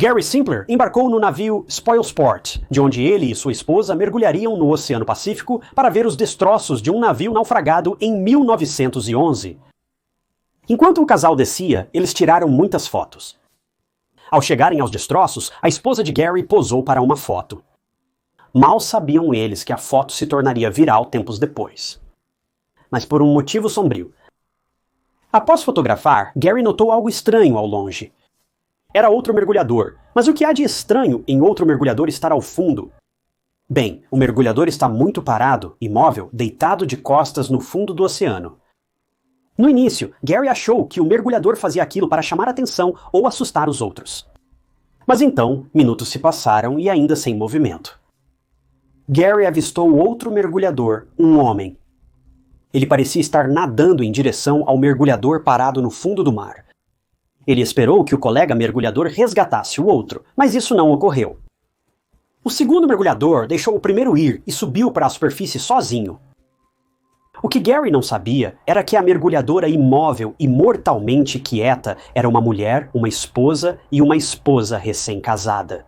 Gary Simpler embarcou no navio Spoilsport, de onde ele e sua esposa mergulhariam no Oceano Pacífico para ver os destroços de um navio naufragado em 1911. Enquanto o casal descia, eles tiraram muitas fotos. Ao chegarem aos destroços, a esposa de Gary posou para uma foto. Mal sabiam eles que a foto se tornaria viral tempos depois. Mas por um motivo sombrio. Após fotografar, Gary notou algo estranho ao longe. Era outro mergulhador, mas o que há de estranho em outro mergulhador estar ao fundo? Bem, o mergulhador está muito parado, imóvel, deitado de costas no fundo do oceano. No início, Gary achou que o mergulhador fazia aquilo para chamar atenção ou assustar os outros. Mas então, minutos se passaram e ainda sem movimento. Gary avistou outro mergulhador, um homem. Ele parecia estar nadando em direção ao mergulhador parado no fundo do mar. Ele esperou que o colega mergulhador resgatasse o outro, mas isso não ocorreu. O segundo mergulhador deixou o primeiro ir e subiu para a superfície sozinho. O que Gary não sabia era que a mergulhadora imóvel e mortalmente quieta era uma mulher, uma esposa e uma esposa recém-casada.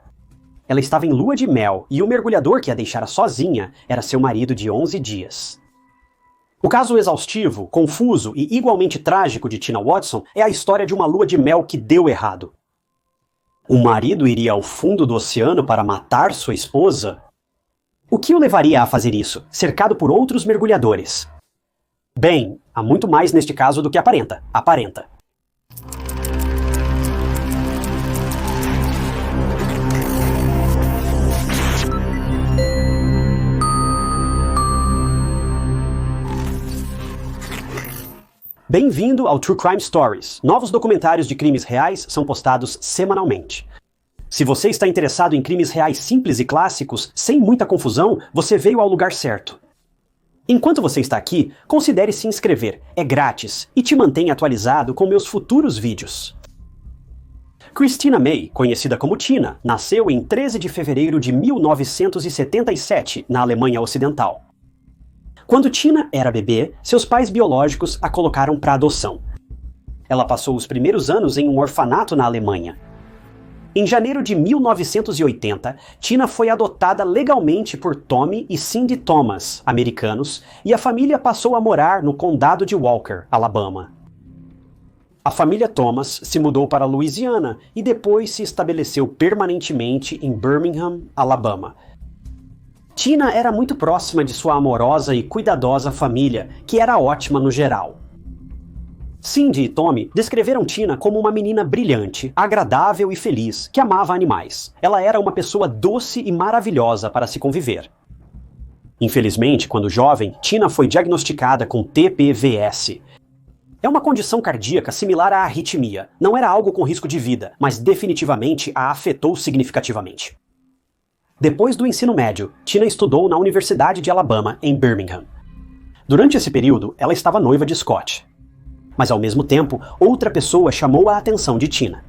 Ela estava em lua de mel e o mergulhador que a deixara sozinha era seu marido de 11 dias. O caso exaustivo, confuso e igualmente trágico de Tina Watson é a história de uma lua de mel que deu errado. O marido iria ao fundo do oceano para matar sua esposa? O que o levaria a fazer isso, cercado por outros mergulhadores? Bem, há muito mais neste caso do que aparenta. Bem-vindo ao True Crime Stories. Novos documentários de crimes reais são postados semanalmente. Se você está interessado em crimes reais simples e clássicos, sem muita confusão, você veio ao lugar certo. Enquanto você está aqui, considere se inscrever. É grátis e te mantém atualizado com meus futuros vídeos. Christina May, conhecida como Tina, nasceu em 13 de fevereiro de 1977, na Alemanha Ocidental. Quando Tina era bebê, seus pais biológicos a colocaram para adoção. Ela passou os primeiros anos em um orfanato na Alemanha. Em janeiro de 1980, Tina foi adotada legalmente por Tommy e Cindy Thomas, americanos, e a família passou a morar no condado de Walker, Alabama. A família Thomas se mudou para Louisiana e depois se estabeleceu permanentemente em Birmingham, Alabama. Tina era muito próxima de sua amorosa e cuidadosa família, que era ótima no geral. Cindy e Tommy descreveram Tina como uma menina brilhante, agradável e feliz, que amava animais. Ela era uma pessoa doce e maravilhosa para se conviver. Infelizmente, quando jovem, Tina foi diagnosticada com TPVS. É uma condição cardíaca similar à arritmia. Não era algo com risco de vida, mas definitivamente a afetou significativamente. Depois do ensino médio, Tina estudou na Universidade de Alabama, em Birmingham. Durante esse período, ela estava noiva de Scott. Mas ao mesmo tempo, outra pessoa chamou a atenção de Tina.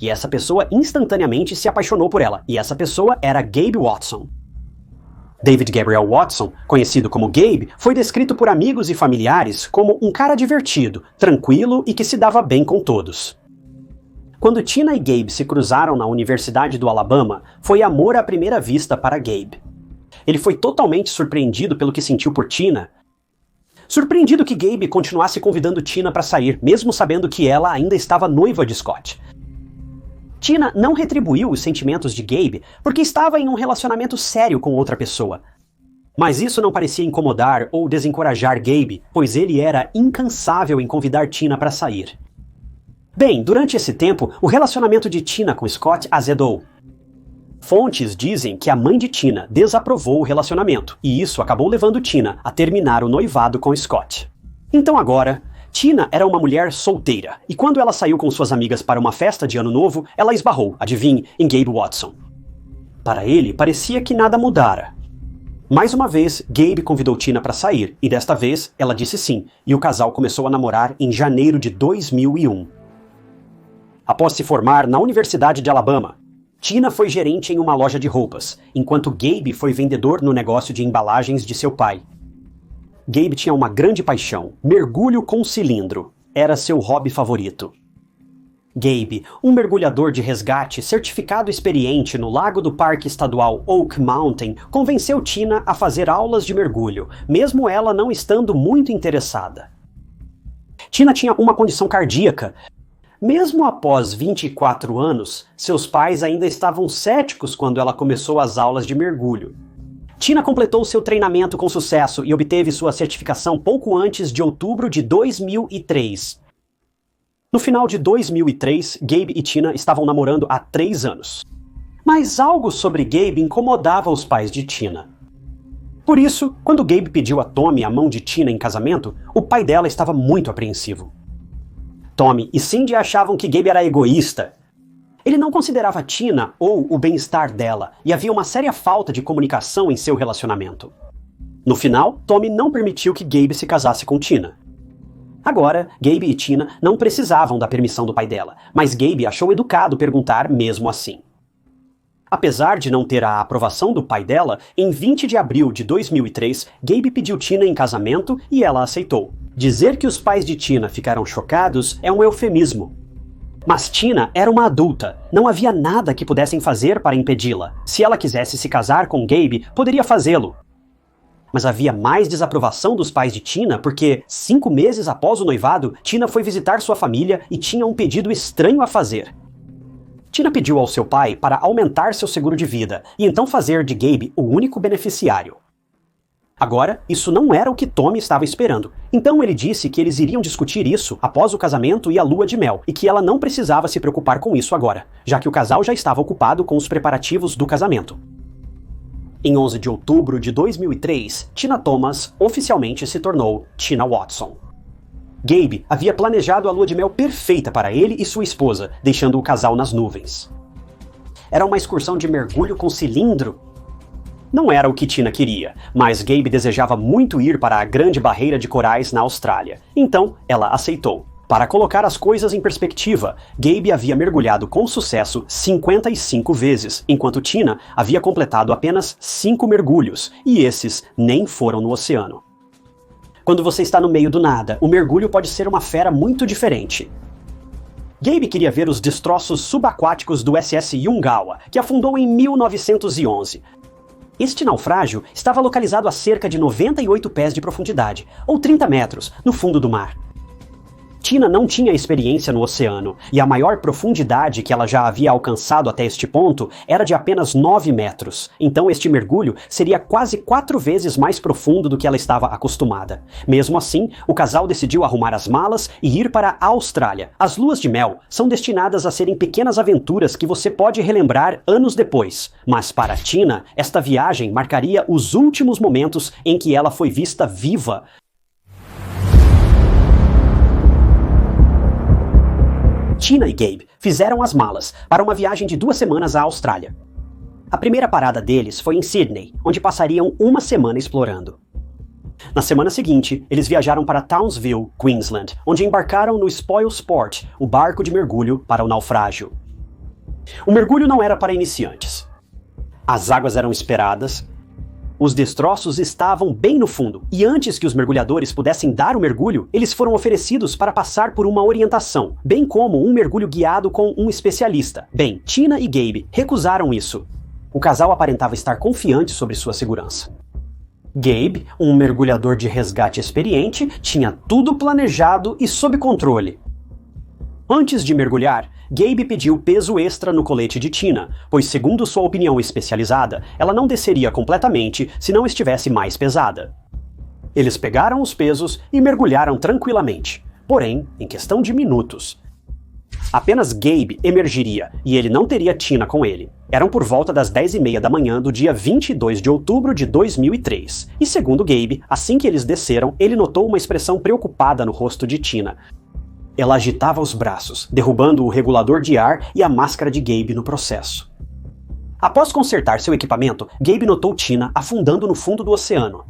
E essa pessoa instantaneamente se apaixonou por ela, e essa pessoa era Gabe Watson. David Gabriel Watson, conhecido como Gabe, foi descrito por amigos e familiares como um cara divertido, tranquilo e que se dava bem com todos. Quando Tina e Gabe se cruzaram na Universidade do Alabama, foi amor à primeira vista para Gabe. Ele foi totalmente surpreendido pelo que sentiu por Tina. Surpreendido que Gabe continuasse convidando Tina para sair, mesmo sabendo que ela ainda estava noiva de Scott. Tina não retribuiu os sentimentos de Gabe porque estava em um relacionamento sério com outra pessoa. Mas isso não parecia incomodar ou desencorajar Gabe, pois ele era incansável em convidar Tina para sair. Bem, durante esse tempo, o relacionamento de Tina com Scott azedou. Fontes dizem que a mãe de Tina desaprovou o relacionamento, e isso acabou levando Tina a terminar o noivado com Scott. Então agora, Tina era uma mulher solteira, e quando ela saiu com suas amigas para uma festa de ano novo, ela esbarrou, adivinhe, em Gabe Watson. Para ele, parecia que nada mudara. Mais uma vez, Gabe convidou Tina para sair, e desta vez, ela disse sim, e o casal começou a namorar em janeiro de 2001. Após se formar na Universidade de Alabama, Tina foi gerente em uma loja de roupas, enquanto Gabe foi vendedor no negócio de embalagens de seu pai. Gabe tinha uma grande paixão, mergulho com cilindro. Era seu hobby favorito. Gabe, um mergulhador de resgate certificado experiente no lago do Parque Estadual Oak Mountain, convenceu Tina a fazer aulas de mergulho, mesmo ela não estando muito interessada. Tina tinha uma condição cardíaca. Mesmo após 24 anos, seus pais ainda estavam céticos quando ela começou as aulas de mergulho. Tina completou seu treinamento com sucesso e obteve sua certificação pouco antes de outubro de 2003. No final de 2003, Gabe e Tina estavam namorando há 3 anos. Mas algo sobre Gabe incomodava os pais de Tina. Por isso, quando Gabe pediu a Tommy a mão de Tina em casamento, o pai dela estava muito apreensivo. Tommy e Cindy achavam que Gabe era egoísta. Ele não considerava Tina ou o bem-estar dela, e havia uma séria falta de comunicação em seu relacionamento. No final, Tommy não permitiu que Gabe se casasse com Tina. Agora, Gabe e Tina não precisavam da permissão do pai dela, mas Gabe achou educado perguntar mesmo assim. Apesar de não ter a aprovação do pai dela, em 20 de abril de 2003, Gabe pediu Tina em casamento e ela aceitou. Dizer que os pais de Tina ficaram chocados é um eufemismo. Mas Tina era uma adulta, não havia nada que pudessem fazer para impedi-la. Se ela quisesse se casar com Gabe, poderia fazê-lo. Mas havia mais desaprovação dos pais de Tina porque, 5 meses após o noivado, Tina foi visitar sua família e tinha um pedido estranho a fazer. Tina pediu ao seu pai para aumentar seu seguro de vida e então fazer de Gabe o único beneficiário. Agora, isso não era o que Tommy estava esperando. Então ele disse que eles iriam discutir isso após o casamento e a lua de mel, e que ela não precisava se preocupar com isso agora, já que o casal já estava ocupado com os preparativos do casamento. Em 11 de outubro de 2003, Tina Thomas oficialmente se tornou Tina Watson. Gabe havia planejado a lua de mel perfeita para ele e sua esposa, deixando o casal nas nuvens. Era uma excursão de mergulho com cilindro. Não era o que Tina queria, mas Gabe desejava muito ir para a Grande Barreira de Corais na Austrália. Então, ela aceitou. Para colocar as coisas em perspectiva, Gabe havia mergulhado com sucesso 55 vezes, enquanto Tina havia completado apenas 5 mergulhos, e esses nem foram no oceano. Quando você está no meio do nada, o mergulho pode ser uma fera muito diferente. Gabe queria ver os destroços subaquáticos do SS Yungawa, que afundou em 1911. Este naufrágio estava localizado a cerca de 98 pés de profundidade, ou 30 metros, no fundo do mar. Tina não tinha experiência no oceano, e a maior profundidade que ela já havia alcançado até este ponto era de apenas 9 metros. Então este mergulho seria quase 4 vezes mais profundo do que ela estava acostumada. Mesmo assim, o casal decidiu arrumar as malas e ir para a Austrália. As luas de mel são destinadas a serem pequenas aventuras que você pode relembrar anos depois. Mas para Tina, esta viagem marcaria os últimos momentos em que ela foi vista viva. Tina e Gabe fizeram as malas para uma viagem de 2 semanas à Austrália. A primeira parada deles foi em Sydney, onde passariam 1 semana explorando. Na semana seguinte, eles viajaram para Townsville, Queensland, onde embarcaram no Spoil Sport, o barco de mergulho para o naufrágio. O mergulho não era para iniciantes. As águas eram esperadas. Os destroços estavam bem no fundo, e antes que os mergulhadores pudessem dar o mergulho, eles foram oferecidos para passar por uma orientação, bem como um mergulho guiado com um especialista. Bem, Tina e Gabe recusaram isso. O casal aparentava estar confiante sobre sua segurança. Gabe, um mergulhador de resgate experiente, tinha tudo planejado e sob controle. Antes de mergulhar, Gabe pediu peso extra no colete de Tina, pois segundo sua opinião especializada, ela não desceria completamente se não estivesse mais pesada. Eles pegaram os pesos e mergulharam tranquilamente, porém, em questão de minutos. Apenas Gabe emergiria, e ele não teria Tina com ele. Eram por volta das 10h30 da manhã do dia 22 de outubro de 2003, e segundo Gabe, assim que eles desceram, ele notou uma expressão preocupada no rosto de Tina. Ela agitava os braços, derrubando o regulador de ar e a máscara de Gabe no processo. Após consertar seu equipamento, Gabe notou Tina afundando no fundo do oceano.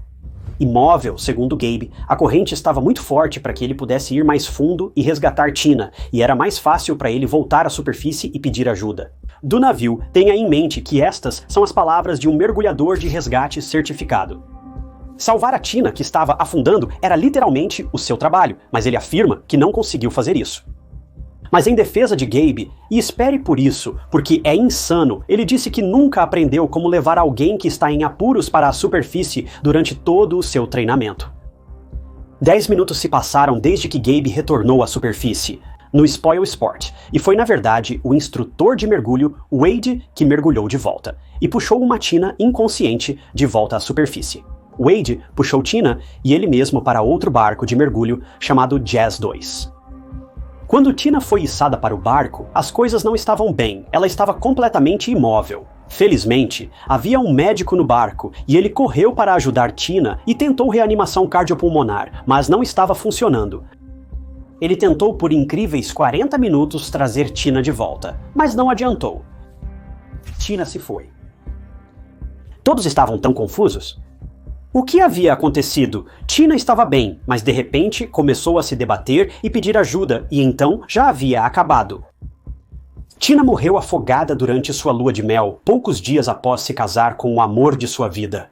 Imóvel, segundo Gabe, a corrente estava muito forte para que ele pudesse ir mais fundo e resgatar Tina, e era mais fácil para ele voltar à superfície e pedir ajuda. Do navio, tenha em mente que estas são as palavras de um mergulhador de resgate certificado. Salvar a Tina, que estava afundando, era literalmente o seu trabalho, mas ele afirma que não conseguiu fazer isso. Mas em defesa de Gabe, e espere por isso, porque é insano, ele disse que nunca aprendeu como levar alguém que está em apuros para a superfície durante todo o seu treinamento. 10 minutos se passaram desde que Gabe retornou à superfície, no Spoil Sport, e foi na verdade o instrutor de mergulho, Wade, que mergulhou de volta, e puxou uma Tina inconsciente de volta à superfície. Wade puxou Tina e ele mesmo para outro barco de mergulho chamado Jazz 2. Quando Tina foi içada para o barco, as coisas não estavam bem, ela estava completamente imóvel. Felizmente, havia um médico no barco e ele correu para ajudar Tina e tentou reanimação cardiopulmonar, mas não estava funcionando. Ele tentou por incríveis 40 minutos trazer Tina de volta, mas não adiantou. Tina se foi. Todos estavam tão confusos. O que havia acontecido? Tina estava bem, mas de repente começou a se debater e pedir ajuda, e então já havia acabado. Tina morreu afogada durante sua lua de mel, poucos dias após se casar com o amor de sua vida.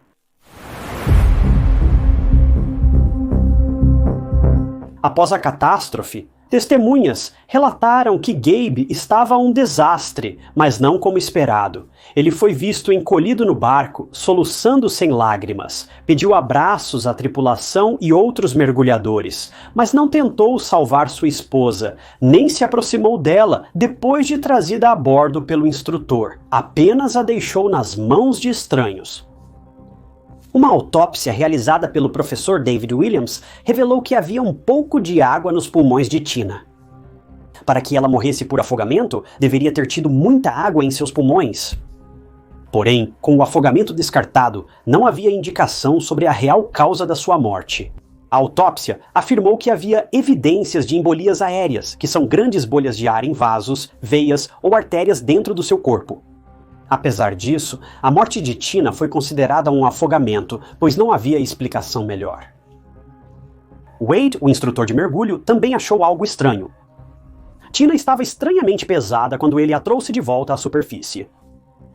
Após a catástrofe, testemunhas relataram que Gabe estava um desastre, mas não como esperado. Ele foi visto encolhido no barco, soluçando sem lágrimas, pediu abraços à tripulação e outros mergulhadores, mas não tentou salvar sua esposa, nem se aproximou dela depois de trazida a bordo pelo instrutor, apenas a deixou nas mãos de estranhos. Uma autópsia realizada pelo professor David Williams revelou que havia um pouco de água nos pulmões de Tina. Para que ela morresse por afogamento, deveria ter tido muita água em seus pulmões. Porém, com o afogamento descartado, não havia indicação sobre a real causa da sua morte. A autópsia afirmou que havia evidências de embolias aéreas, que são grandes bolhas de ar em vasos, veias ou artérias dentro do seu corpo. Apesar disso, a morte de Tina foi considerada um afogamento, pois não havia explicação melhor. Wade, o instrutor de mergulho, também achou algo estranho. Tina estava estranhamente pesada quando ele a trouxe de volta à superfície.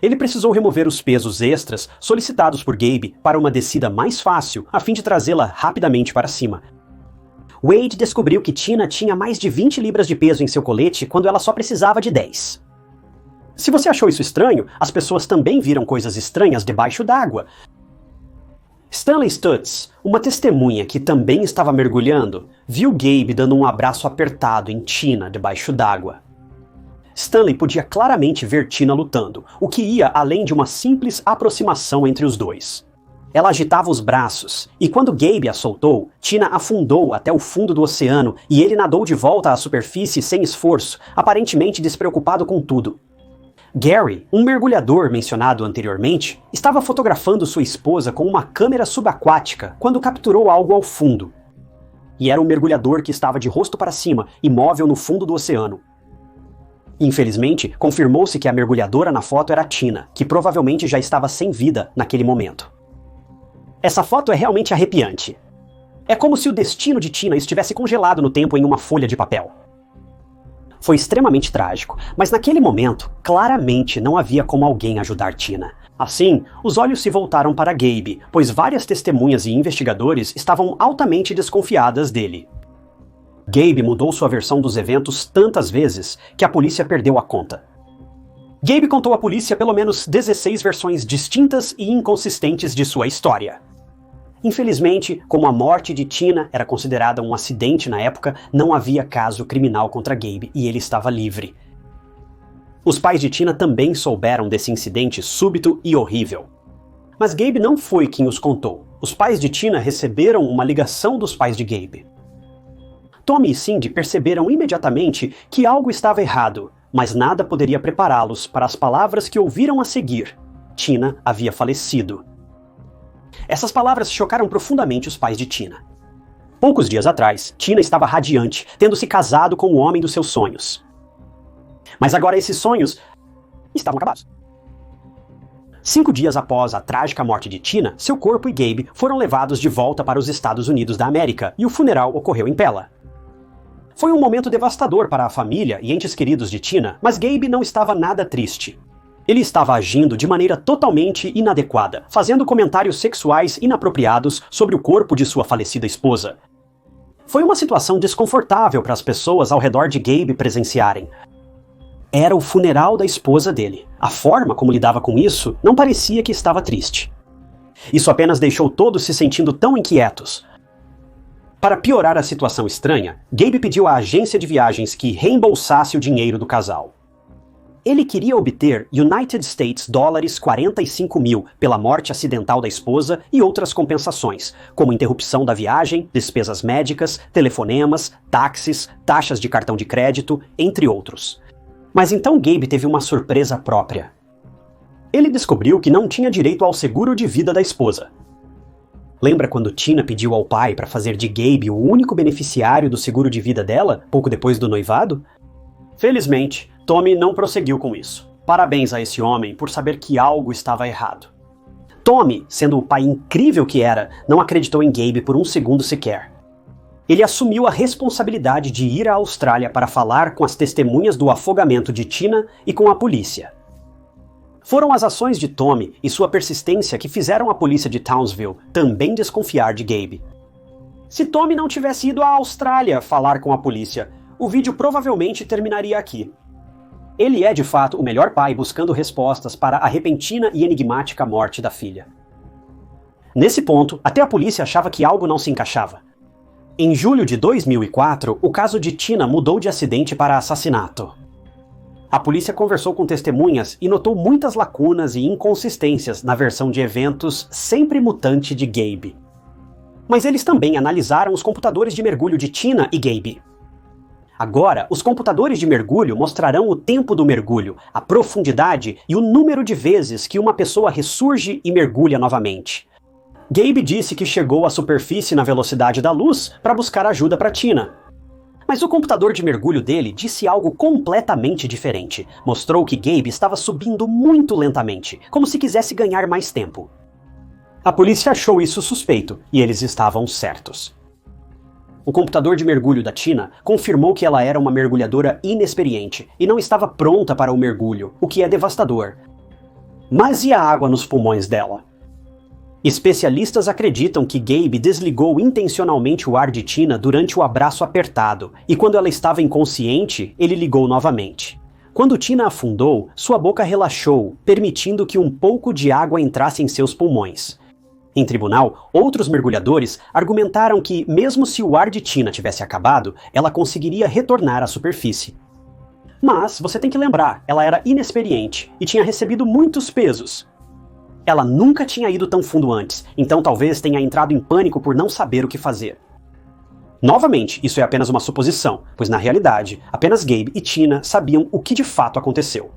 Ele precisou remover os pesos extras solicitados por Gabe para uma descida mais fácil, a fim de trazê-la rapidamente para cima. Wade descobriu que Tina tinha mais de 20 libras de peso em seu colete quando ela só precisava de 10. Se você achou isso estranho, as pessoas também viram coisas estranhas debaixo d'água. Stanley Stutz, uma testemunha que também estava mergulhando, viu Gabe dando um abraço apertado em Tina debaixo d'água. Stanley podia claramente ver Tina lutando, o que ia além de uma simples aproximação entre os dois. Ela agitava os braços, e quando Gabe a soltou, Tina afundou até o fundo do oceano e ele nadou de volta à superfície sem esforço, aparentemente despreocupado com tudo. Gary, um mergulhador mencionado anteriormente, estava fotografando sua esposa com uma câmera subaquática quando capturou algo ao fundo. E era um mergulhador que estava de rosto para cima, imóvel no fundo do oceano. Infelizmente, confirmou-se que a mergulhadora na foto era Tina, que provavelmente já estava sem vida naquele momento. Essa foto é realmente arrepiante. É como se o destino de Tina estivesse congelado no tempo em uma folha de papel. Foi extremamente trágico, mas naquele momento, claramente não havia como alguém ajudar Tina. Assim, os olhos se voltaram para Gabe, pois várias testemunhas e investigadores estavam altamente desconfiadas dele. Gabe mudou sua versão dos eventos tantas vezes que a polícia perdeu a conta. Gabe contou à polícia pelo menos 16 versões distintas e inconsistentes de sua história. Infelizmente, como a morte de Tina era considerada um acidente na época, não havia caso criminal contra Gabe e ele estava livre. Os pais de Tina também souberam desse incidente súbito e horrível. Mas Gabe não foi quem os contou. Os pais de Tina receberam uma ligação dos pais de Gabe. Tommy e Cindy perceberam imediatamente que algo estava errado, mas nada poderia prepará-los para as palavras que ouviram a seguir. Tina havia falecido. Essas palavras chocaram profundamente os pais de Tina. Poucos dias atrás, Tina estava radiante, tendo se casado com o homem dos seus sonhos. Mas agora esses sonhos estavam acabados. 5 dias após a trágica morte de Tina, seu corpo e Gabe foram levados de volta para os Estados Unidos da América e o funeral ocorreu em Pella. Foi um momento devastador para a família e entes queridos de Tina, mas Gabe não estava nada triste. Ele estava agindo de maneira totalmente inadequada, fazendo comentários sexuais inapropriados sobre o corpo de sua falecida esposa. Foi uma situação desconfortável para as pessoas ao redor de Gabe presenciarem. Era o funeral da esposa dele. A forma como lidava com isso não parecia que estava triste. Isso apenas deixou todos se sentindo tão inquietos. Para piorar a situação estranha, Gabe pediu à agência de viagens que reembolsasse o dinheiro do casal. Ele queria obter United States dólares 45 mil pela morte acidental da esposa e outras compensações, como interrupção da viagem, despesas médicas, telefonemas, táxis, taxas de cartão de crédito, entre outros. Mas então Gabe teve uma surpresa própria. Ele descobriu que não tinha direito ao seguro de vida da esposa. Lembra quando Tina pediu ao pai para fazer de Gabe o único beneficiário do seguro de vida dela, pouco depois do noivado? Felizmente, Tommy não prosseguiu com isso. Parabéns a esse homem por saber que algo estava errado. Tommy, sendo o pai incrível que era, não acreditou em Gabe por um segundo sequer. Ele assumiu a responsabilidade de ir à Austrália para falar com as testemunhas do afogamento de Tina e com a polícia. Foram as ações de Tommy e sua persistência que fizeram a polícia de Townsville também desconfiar de Gabe. Se Tommy não tivesse ido à Austrália falar com a polícia, o vídeo provavelmente terminaria aqui. Ele é de fato o melhor pai buscando respostas para a repentina e enigmática morte da filha. Nesse ponto, até a polícia achava que algo não se encaixava. Em julho de 2004, o caso de Tina mudou de acidente para assassinato. A polícia conversou com testemunhas e notou muitas lacunas e inconsistências na versão de eventos sempre mutante de Gabe. Mas eles também analisaram os computadores de mergulho de Tina e Gabe. Agora, os computadores de mergulho mostrarão o tempo do mergulho, a profundidade e o número de vezes que uma pessoa ressurge e mergulha novamente. Gabe disse que chegou à superfície na velocidade da luz para buscar ajuda para Tina. Mas o computador de mergulho dele disse algo completamente diferente. Mostrou que Gabe estava subindo muito lentamente, como se quisesse ganhar mais tempo. A polícia achou isso suspeito, e eles estavam certos. O computador de mergulho da Tina confirmou que ela era uma mergulhadora inexperiente e não estava pronta para o mergulho, o que é devastador. Mas e a água nos pulmões dela? Especialistas acreditam que Gabe desligou intencionalmente o ar de Tina durante o abraço apertado, e quando ela estava inconsciente, ele ligou novamente. Quando Tina afundou, sua boca relaxou, permitindo que um pouco de água entrasse em seus pulmões. Em tribunal, outros mergulhadores argumentaram que, mesmo se o ar de Tina tivesse acabado, ela conseguiria retornar à superfície. Mas, você tem que lembrar, ela era inexperiente e tinha recebido muitos pesos. Ela nunca tinha ido tão fundo antes, então talvez tenha entrado em pânico por não saber o que fazer. Novamente, isso é apenas uma suposição, pois na realidade, apenas Gabe e Tina sabiam o que de fato aconteceu.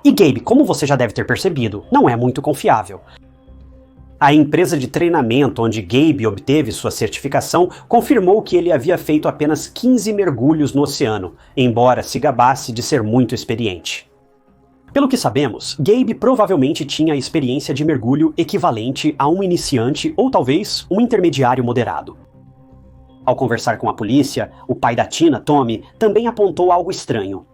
E Gabe, como você já deve ter percebido, não é muito confiável. A empresa de treinamento onde Gabe obteve sua certificação confirmou que ele havia feito apenas 15 mergulhos no oceano, embora se gabasse de ser muito experiente. Pelo que sabemos, Gabe provavelmente tinha experiência de mergulho equivalente a um iniciante ou talvez um intermediário moderado. Ao conversar com a polícia, o pai da Tina, Tommy, também apontou algo estranho.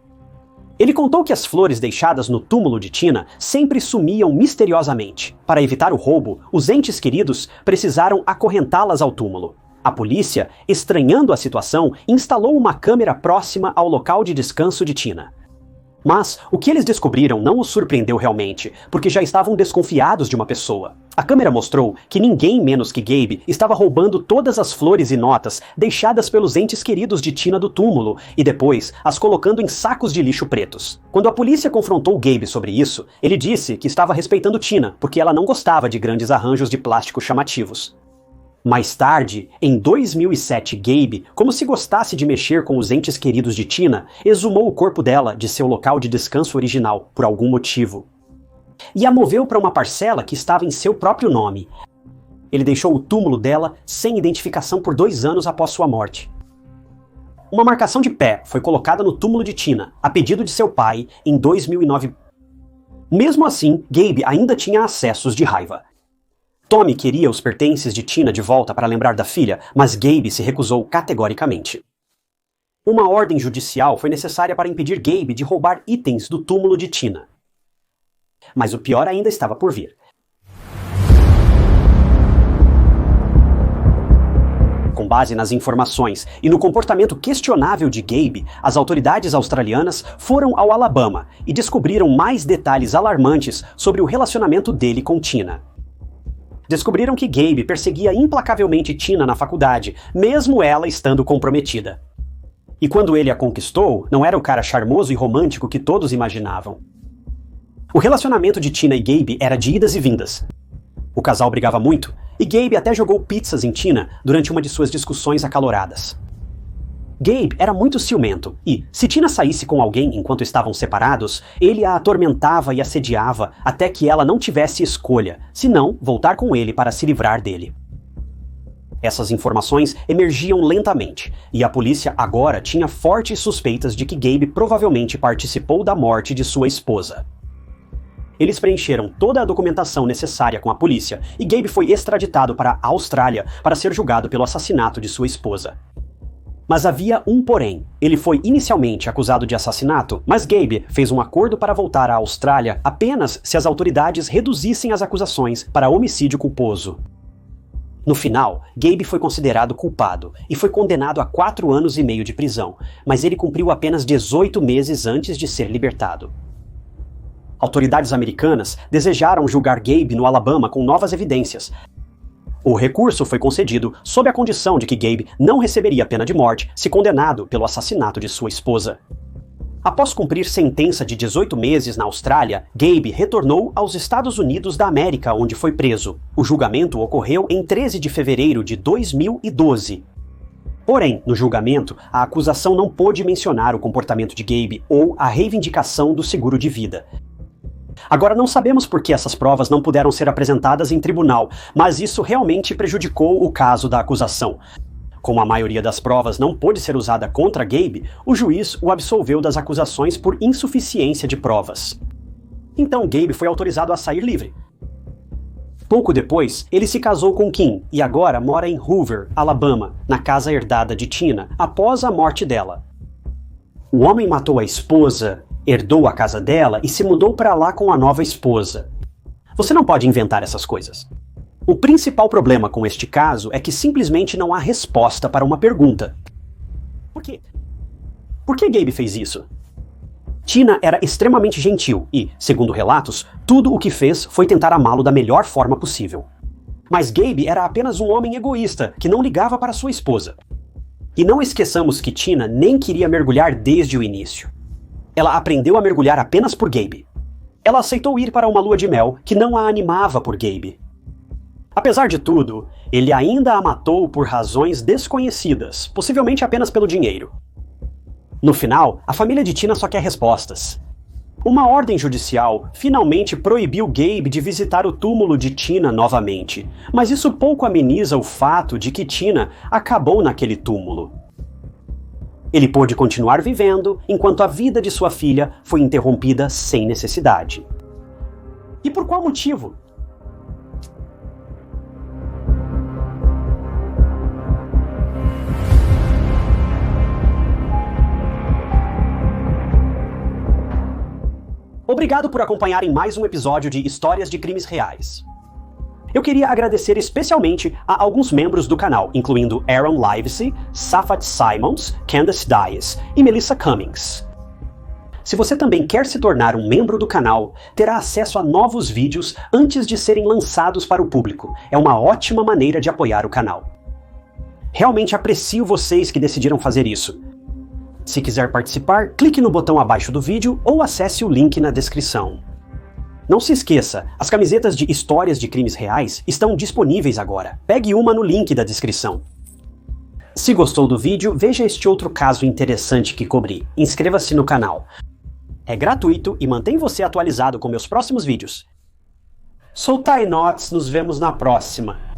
Ele contou que as flores deixadas no túmulo de Tina sempre sumiam misteriosamente. Para evitar o roubo, os entes queridos precisaram acorrentá-las ao túmulo. A polícia, estranhando a situação, instalou uma câmera próxima ao local de descanso de Tina. Mas o que eles descobriram não os surpreendeu realmente, porque já estavam desconfiados de uma pessoa. A câmera mostrou que ninguém menos que Gabe estava roubando todas as flores e notas deixadas pelos entes queridos de Tina do túmulo e depois as colocando em sacos de lixo pretos. Quando a polícia confrontou Gabe sobre isso, ele disse que estava respeitando Tina, porque ela não gostava de grandes arranjos de plástico chamativos. Mais tarde, em 2007, Gabe, como se gostasse de mexer com os entes queridos de Tina, exumou o corpo dela de seu local de descanso original, por algum motivo. E a moveu para uma parcela que estava em seu próprio nome. Ele deixou o túmulo dela sem identificação por 2 anos após sua morte. Uma marcação de pé foi colocada no túmulo de Tina, a pedido de seu pai, em 2009. Mesmo assim, Gabe ainda tinha acessos de raiva. Tommy queria os pertences de Tina de volta para lembrar da filha, mas Gabe se recusou categoricamente. Uma ordem judicial foi necessária para impedir Gabe de roubar itens do túmulo de Tina. Mas o pior ainda estava por vir. com base nas informações e no comportamento questionável de Gabe, as autoridades australianas foram ao Alabama e descobriram mais detalhes alarmantes sobre o relacionamento dele com Tina. Descobriram que Gabe perseguia implacavelmente Tina na faculdade, mesmo ela estando comprometida. E quando ele a conquistou, não era o cara charmoso e romântico que todos imaginavam. O relacionamento de Tina e Gabe era de idas e vindas. O casal brigava muito, e Gabe até jogou pizzas em Tina durante uma de suas discussões acaloradas. Gabe era muito ciumento, e, se Tina saísse com alguém enquanto estavam separados, ele a atormentava e assediava até que ela não tivesse escolha, senão voltar com ele para se livrar dele. Essas informações emergiam lentamente, e a polícia agora tinha fortes suspeitas de que Gabe provavelmente participou da morte de sua esposa. Eles preencheram toda a documentação necessária com a polícia, e Gabe foi extraditado para a Austrália para ser julgado pelo assassinato de sua esposa. Mas havia um porém. Ele foi inicialmente acusado de assassinato, mas Gabe fez um acordo para voltar à Austrália apenas se as autoridades reduzissem as acusações para homicídio culposo. No final, Gabe foi considerado culpado e foi condenado a 4 anos e meio de prisão, mas ele cumpriu apenas 18 meses antes de ser libertado. Autoridades americanas desejaram julgar Gabe no Alabama com novas evidências. O recurso foi concedido sob a condição de que Gabe não receberia pena de morte se condenado pelo assassinato de sua esposa. Após cumprir sentença de 18 meses na Austrália, Gabe retornou aos Estados Unidos da América, onde foi preso. O julgamento ocorreu em 13 de fevereiro de 2012. Porém, no julgamento, a acusação não pôde mencionar o comportamento de Gabe ou a reivindicação do seguro de vida. Agora não sabemos por que essas provas não puderam ser apresentadas em tribunal, mas isso realmente prejudicou o caso da acusação. Como a maioria das provas não pôde ser usada contra Gabe, o juiz o absolveu das acusações por insuficiência de provas. Então Gabe foi autorizado a sair livre. Pouco depois, ele se casou com Kim e agora mora em Hoover, Alabama, na casa herdada de Tina, após a morte dela. O homem matou a esposa, herdou a casa dela e se mudou para lá com a nova esposa. Você não pode inventar essas coisas. O principal problema com este caso é que simplesmente não há resposta para uma pergunta. Por quê? Por que Gabe fez isso? Tina era extremamente gentil e, segundo relatos, tudo o que fez foi tentar amá-lo da melhor forma possível. Mas Gabe era apenas um homem egoísta que não ligava para sua esposa. E não esqueçamos que Tina nem queria mergulhar desde o início. Ela aprendeu a mergulhar apenas por Gabe. Ela aceitou ir para uma lua de mel que não a animava por Gabe. Apesar de tudo, ele ainda a matou por razões desconhecidas, possivelmente apenas pelo dinheiro. No final, a família de Tina só quer respostas. Uma ordem judicial finalmente proibiu Gabe de visitar o túmulo de Tina novamente, mas isso pouco ameniza o fato de que Tina acabou naquele túmulo. Ele pôde continuar vivendo enquanto a vida de sua filha foi interrompida sem necessidade. E por qual motivo? Obrigado por acompanharem mais um episódio de Histórias de Crimes Reais. Eu queria agradecer especialmente a alguns membros do canal, incluindo Aaron Livesey, Safat Simons, Candace Dias e Melissa Cummings. Se você também quer se tornar um membro do canal, terá acesso a novos vídeos antes de serem lançados para o público. É uma ótima maneira de apoiar o canal. Realmente aprecio vocês que decidiram fazer isso. Se quiser participar, clique no botão abaixo do vídeo ou acesse o link na descrição. Não se esqueça, as camisetas de Histórias de Crimes Reais estão disponíveis agora. Pegue uma no link da descrição. Se gostou do vídeo, veja este outro caso interessante que cobri. Inscreva-se no canal. É gratuito e mantém você atualizado com meus próximos vídeos. Sou Ty Knots, nos vemos na próxima.